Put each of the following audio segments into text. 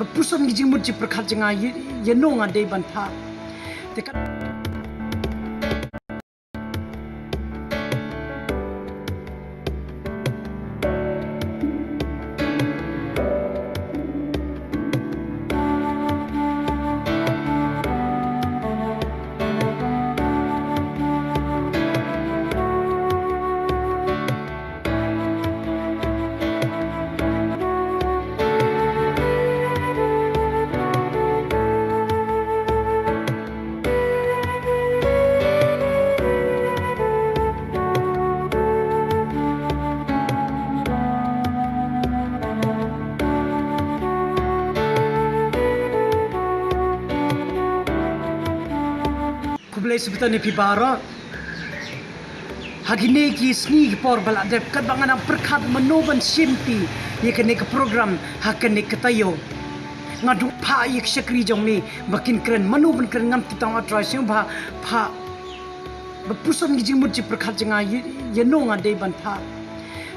Bepusan gijing murji perkat jenga yenong ade bantha. Tekat kublai sebetulnya pibara hagine ki sni por baladep kat bangana perkat menoban simpi ye kene ke program hakane ketayo ngadu pha yek syakri jong ni bakin keren menoban keren ngam titang atrai sim pha bepusan gijing murji perkat jenga yenong ade bantha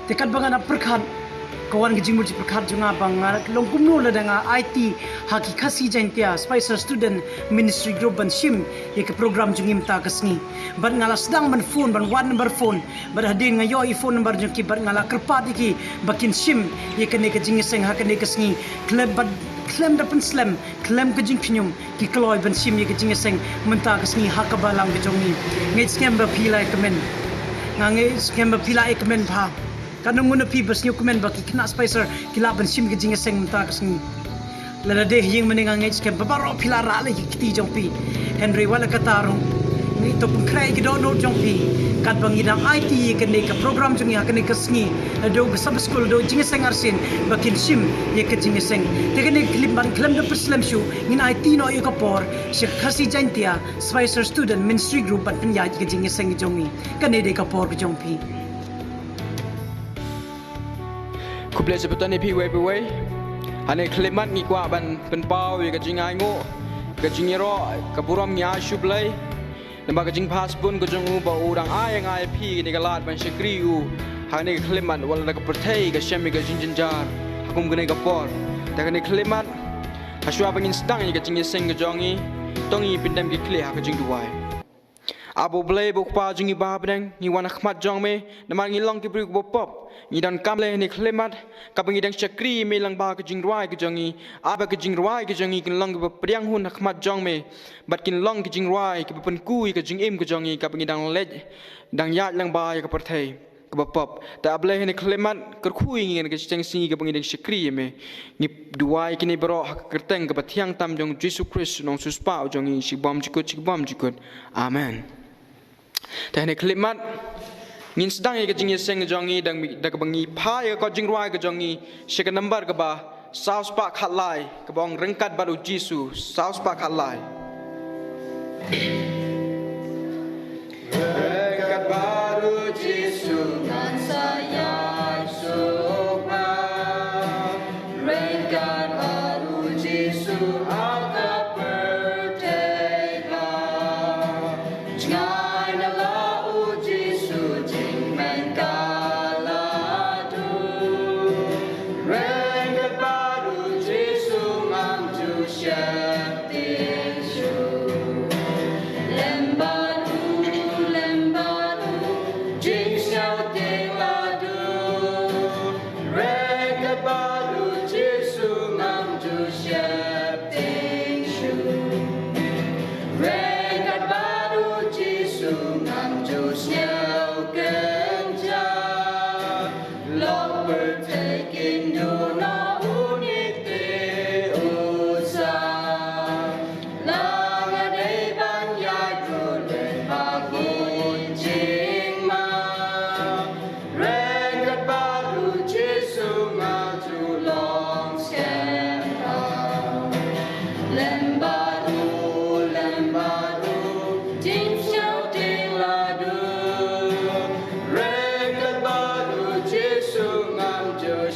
tekat bangana perkat kawan gijing murji perkat junga bang longkumno ladanga IT haki khasi jantia Spicer Student Ministry Group ban sim ye ke program jungim ta kasni ban ngala sedang ban phone ban one number phone ban hadin ngayo phone number jungki ban ngala kerpat iki bakin sim ye kene ke jing seng hakane kasni klem ban klem dapen slam klem ke jing pinyum ki kloy ban sim ye ke jing seng menta kasni hakabalang ke jongi ngai scam ba pila kemen ngai scam ba pila kemen pha kanung nguna pi bas nyukumen baki kena Spicer kila ban sim ke jing seng menta kasni lada deh yang menengang ngej kem babaro pilara le kiti jongpi Henry wala katarong ni to pungkrai ki dono jongpi kat bang idang IT ke ne ke program jungi hakane kasni do ke sub school do jing seng arsin bakin sim ye ke jing seng te ke ne klip ban klem de perslam shu ngin IT no ye kapor se khasi jantia Spicer Student Ministry Group ban penya ke jing seng jongi kane de kapor ke jongpi kublai sebetulnya pi we ane klimat ni kwa ban penpau ye kajing aingo kajing ro kaburam nya shublai namba kajing pas pun kajing u ba urang ai ngai pi ni galat ban shakri u hane klimat wala ka perthai ka shemi kajing jinjar hakum gane ka por ta kane klimat haswa bangin sedang ye kajing seng kajongi tongi pindam ki kle ha kajing duai abo blai bokpa jingi ba bedang ni wana khmat jong me nama ngi long ki bri ko pop ni dan kamle ni khlemat ka bangi dang chakri me lang ba ka jing rwai ka jongi aba ka jing rwai ka jongi kin long ba priang hun khmat jong me bat kin long ki jing rwai ki pen kui ka jing im ka jongi ka bangi dang lej dang ya lang ba ya ka perthai ka ba pop ta ablai ni khlemat ka khui ngi ka chang si ka bangi dang chakri me ni duai ki ni bro hak kerteng ka bathiang tam jong Jesus Christ nong suspa jongi sibam jikut amen ta ni khlemat ngin sedang ye kajing seng jongi dang ka bangi pha ye ka jing rwai ka jongi shika number ka ba south park khatlai ka bong rengkat baru jisu south park khatlai rengkat baru jisu nan saya sukma rengkat baru jisu aku percaya jangan lau jisu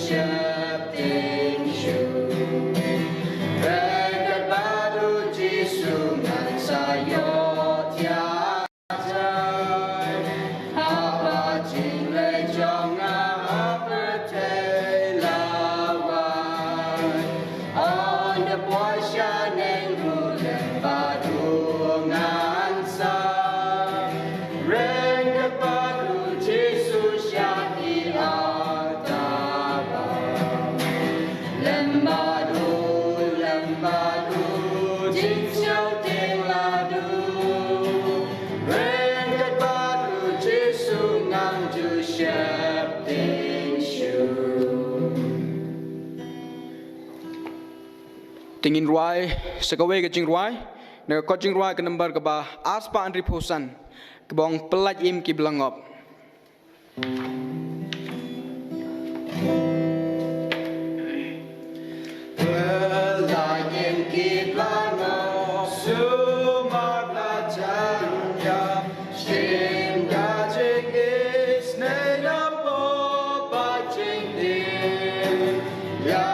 Shakti tingin ruai sekawe ke jing ruai ne ko jing ruai ke number ke ba aspa andri posan ke bong pelat im ki belangop pelat im ki belangop sumar belajar ya shin ya jing is ne na po ba jing din ya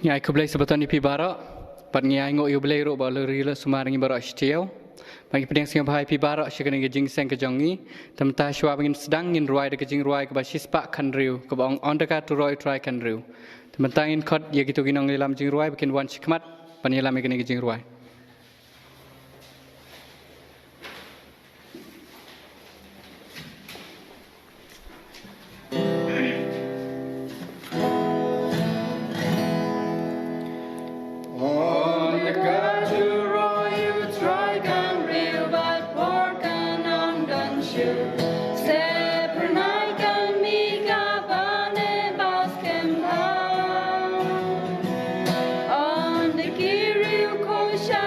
Ngai kublai sebatan ipi bara, pat ngai ngok yublai ro balu rila sumarangi bara stiau. Bagi pedang singa bahai ipi bara syakana gejing seng kejongi, temta shwa bangin sedang ngin ruai de gejing ruai ke basis pak kanriu, ke bang ondaka tu roi try kanriu. Temta ngin kot ya gitu ginong lilam jing ruai bikin wan shikmat, panyelam ikene gejing ruai. On the Kirill Kosha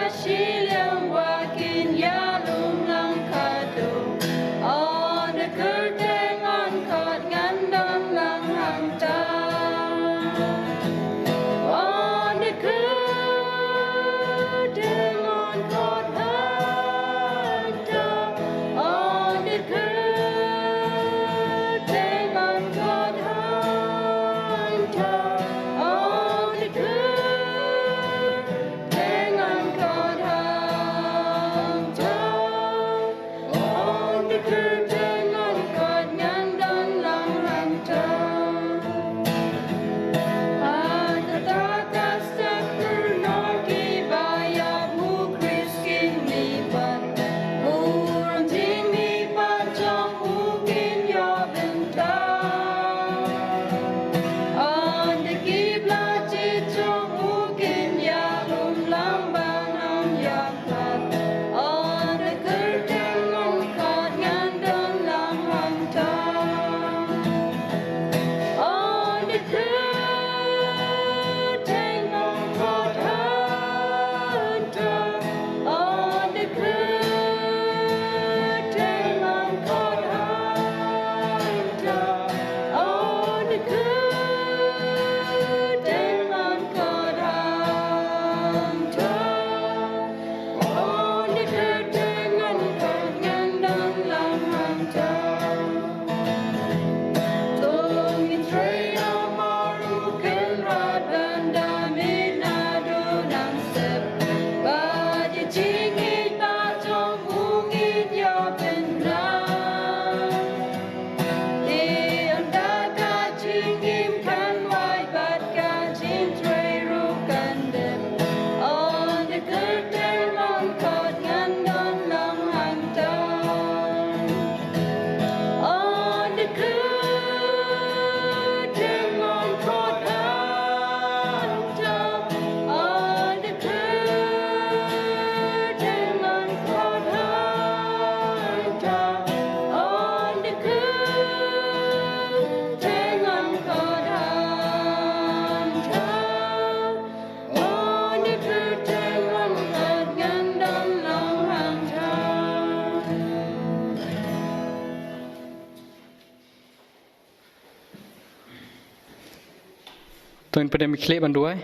men pada mikle banduai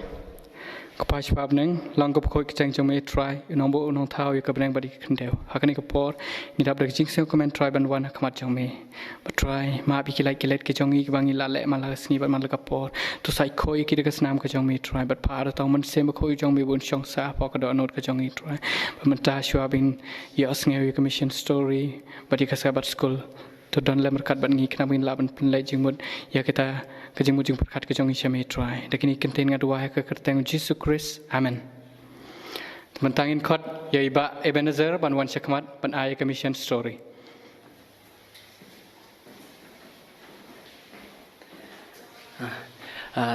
kepas sebab neng langkap koi keceng jom try nombor unong tahu ya kebenang badi kendel hakani kapor ngidap dak jing seng komen try banduan khmat jom but try ma bi kilai kilet ke jongi bangi la le mala sni ban mal kapor tu sai koi ki dak snam ke jom try but par tau man sem koi jom bun shong sa pa ka do not ke jongi try man ta shwa bin ya asnge commission story badi ka sabat school tu don le merkat ban ngi kena bin la ban penlai jingmut ya kita kejingmut jing perkat ke jongi syame try dak ini contain ngadua ke kerteng Jesus Christ amen mentangin kot ya iba Ebenezer ban wan syakmat ban ay commission story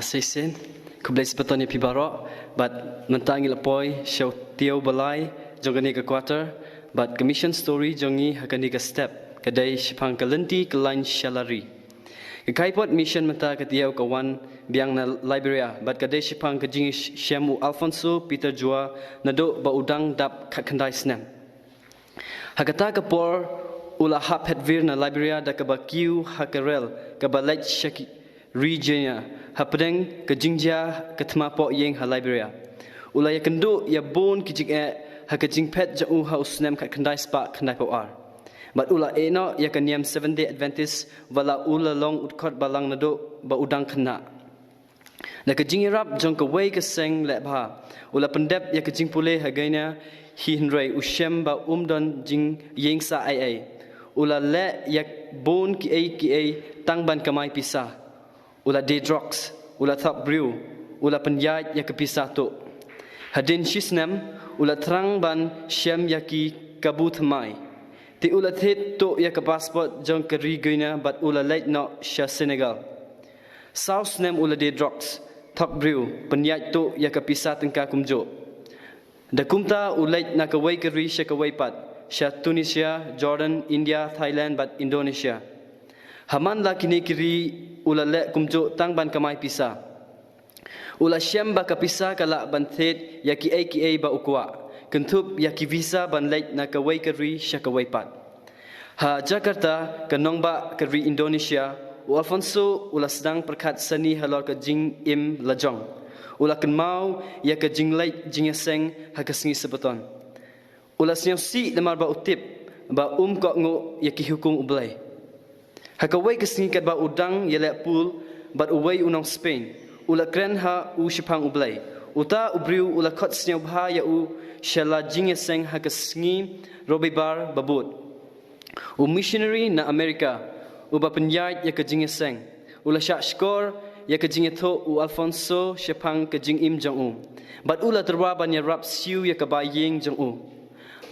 Sesen kublai sebetulnya pibaro but mentangin lepoi show tiau balai jongani ke quarter but commission story jongi hakani ke step kedai sipang kalenti kelain shalari. Kaipot mission menta ketiau kawan biang na Liberia, but kadai sipang kejing Syemu Alfonso Peter Jua nado ba udang dap kat kendai snam. Hakata kapor ula hap headvir na Liberia da kaba kiu hakarel kaba lech shaki regiona hapdeng kejingja ketma po yeng ha Liberia. Ula ya kendo ya bon kijing hakajing pet jau ha usnam kat kendai spa kendai po ar. But ula eno ya kaniam 7-day Adventist wala ula long utkot balang nado ba udang kena. Na kajing irap jong kawai keseng lebha. Ula pendep ya kajing pule hagainya hi henrei ushem ba don jing yengsa ai. Ula le ya bon ki ai tangban kamai pisah. Ula dedrox, ula thap brew, ula penyait ya kepisah tu. Hadin shisnem ula terang ban shem ya ki kabut mai. Ti ula thet to ya ke passport jong ke rigina but ula late no sha Senegal. South nem ula de drops top brew penyat to ya ke pisah tengka kumjo. Da kumta ulait na ke wai ke ri sha ke wai pat sha Tunisia, Jordan, India, Thailand but Indonesia. Haman la kini kiri ula le kumjo tang ban kamai pisah. Ula syam ba ke pisah kala ban thet ya ki ba ukwa. Kentup ya ki visa ban late na kawai keri sya kawai pat. Ha Jakarta kanong ba keri Indonesia u Alfonso ula sedang perkat seni halor ke jing im lajong. Ula ken mau ya ke jing late jing seng ha kesengi sebeton. Ula senyau si lemar ba utip ba kok ngo ya ki hukum ublai. Ha kawai kesengi kat ba udang ya lek pul bat uwai unong Spain. Ula kren ha u shipang ublai. Uta ubriu ula kot senyau bah ya u shala jing seng ha kesengi Robi Bar babut. U missionary na Amerika u ba penyait ya ke jing seng. Ula syak skor ya ke jing tho u Alfonso shipang ke jing im jong u. Bat ula terwa ban ya rap siu ya ke baying jong u.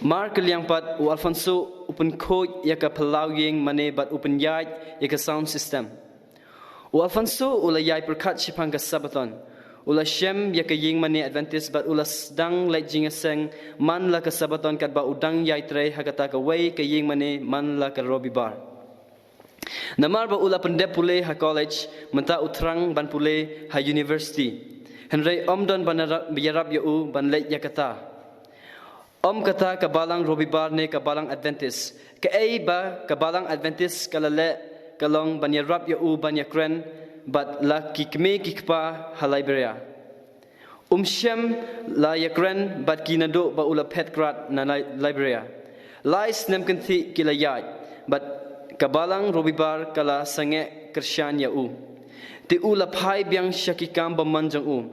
Mar ke liang pat u Alfonso upen kod ya ke pelau yeng mane bat upen yait ya ke sound system. U Alfonso ula yai perkat shipang ke sabaton. Ula shem ya ke yeng mane Adventist but ula sedang lait jing seng man la ke sabaton kat ba udang yai tre hakata ke wei ke yeng mane man la ke Robi Bar. Namar ba ula pendep pule ha college menta utrang ban pule ha university. Henry omdon ban yarab ya u ban lait ya kata. Kata ke balang Robi Bar ne ke balang Adventist. Ke ei ba ke balang Adventist kala le kalong ban yarab ya u ban ya kren but la kikme kikpa ha Liberia. Shem la yakren but kinado ba ula petgrat na Liberia. Lais nem kenti kila yai but kabalang Robi Bar kala sange kersyan ya u. Ti ula pai biang syakikam ba manjang u.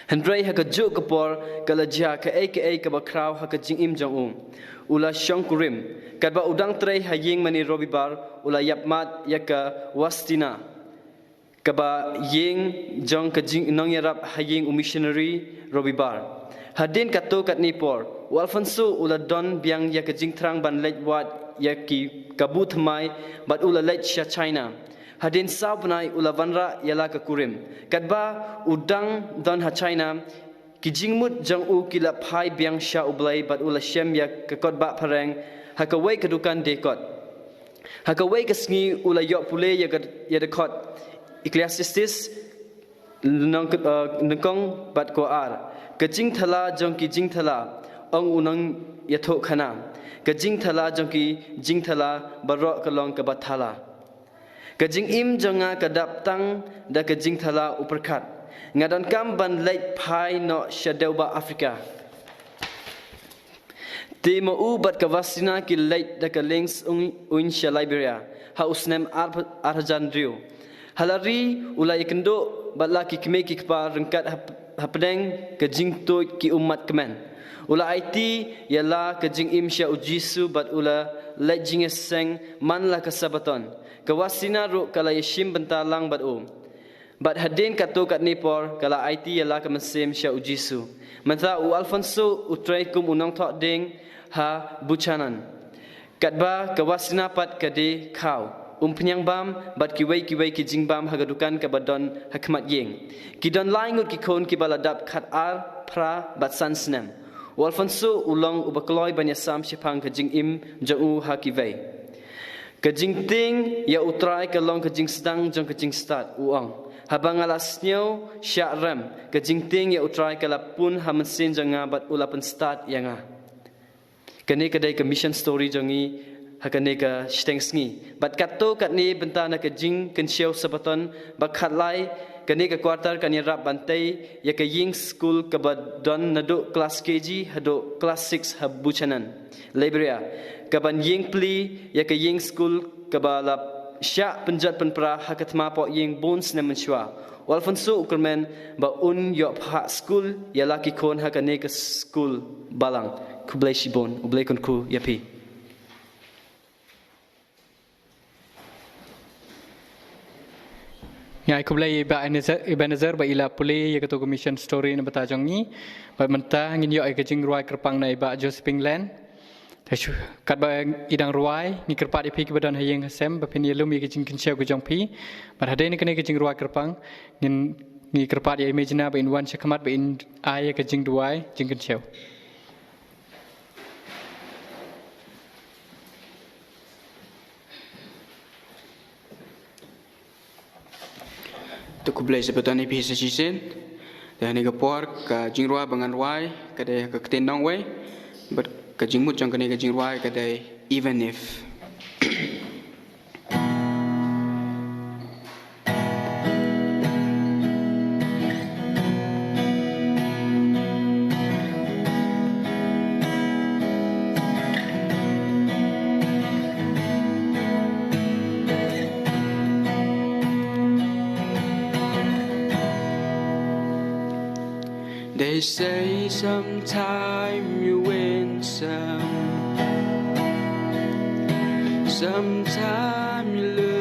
Hendrai ha kajuk kapor kala ja ka aka ka ba kraw ha ka jing im jang u. Ula syong kurim kat ba udang trei ha yeng mani Robi Bar ula yapmat ya ka wastina. Kaba yeng jong ke jing nong yarap hayeng missionary Robi Bar. Hadin kato kat nipor. U Alfonso ula don biang ya ke jing trang ban leit wat ya ki kabut mai bat ula leit sya China. Hadin sau penai ula vanra yala ke kurim. Kat ba udang don ha China ki jing mut jong u kila pai biang sya ublai bat ula syem ya ke kot ba pareng ha ka wei kedukan dekot. Ha ka wei kesengi ula yok pule ya dekot. Ecclesiastes nengkong bat ko ar kejing thala jong ki jing thala ong unang yathok khana kejing thala jong ki jing thala barok kalong ke bathala kejing im jonga kadap tang da kejing thala uperkat ngadon kam ban late pai no shadauba Afrika Timo ubat kawasina ki late da ka links unsha Liberia ha usnem arhajan driu halari ulai kendo batla ki kme ki kpa rengkat hapdeng ke jingto ki umat kemen ula IT yala ke jing imsha ujisu bat ula lejing seng manla kasabaton kawasina ru kala yashim bentalang bat hadin kato kat nipor kala IT yala ka mesem sha ujisu mantha u Alfonso utrai kum unang thok ding ha buchanan katba kawasina pat kade kau penyang bam bat kiwai ki jingbam hagadukan ka badon hakmat yeng kidon laingut ki kon ki baladap khat ar pra bat sansnem Alfonso ulong ubakloi banyasam shipang ka jing im jong ha kiwai ka jing ting ya utrai ka long ka jing stang jong ka jing start uang habang alas nyo sya ram ka jing ting ya utrai ka lapun ha mesin janga bat ulapan start yanga kene kadai ka mission story jongi hakane ka stengsngi bat katto katni bentana ka jing kensiau sabaton bakhat lai kane ka quarter kan rap bantai ya ka ying school ka badon nado class KG hado class 6 habuchanan Liberia ka ban ying pli ya ka ying school ka balap sya penjat penpra hakatma po ying bones na menshwa Alfonso ukermen ba yo ha school ya laki kon hakane ka school balang kublai shibon ublai kon ku yapi Ngai kublai Ebenezer ba ila puli ya ketu commission story na bata jong ni ba menta ngin yo ai kejing ruai kerpang na ba Josephine Land kat ba idang ruai ni kerpat ipi ke badan hayeng hasem ba pini lumi kejing kinsiau ke jong pi ba hade ni kene kejing ruai kerpang ngin ni kerpat ya imagine ba in wan chakamat ba in ai kejing duai jing kinsiau tu kublai sebetan ni pihisa sisen dan ni kapor ka jingrua bangan ruai kadai ka ketendang wai but ka jingmut jang ka jingruai kadai even if They say sometime you win some, sometimes